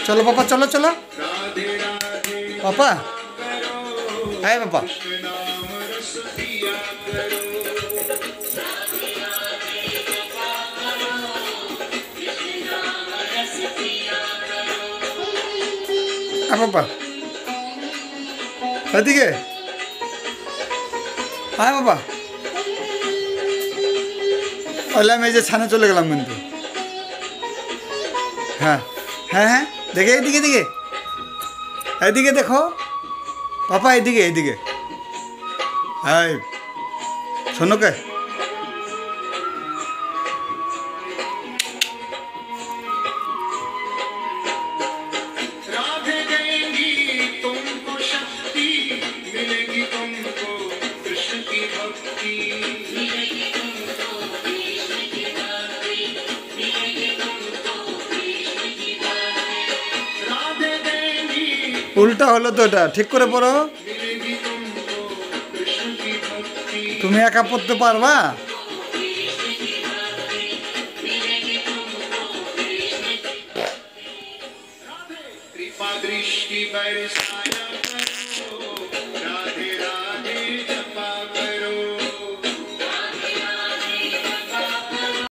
चलो पापा, चलो चलो पापा, है पापा। पापा এদিকে হ্যাঁ বাবা, তাহলে আমি এই যে ছানে চলে গেলাম কিন্তু। হ্যাঁ হ্যাঁ হ্যাঁ, দেখে এদিকে এদিকে এদিকে দেখো পাপা, এদিকে এদিকে। হ্যাঁ শোনো কে, উল্টা হলো তো, এটা ঠিক করে পড়ো। তুমি একা পড়তে পারবা? कृपा दृष्टि बरसाया।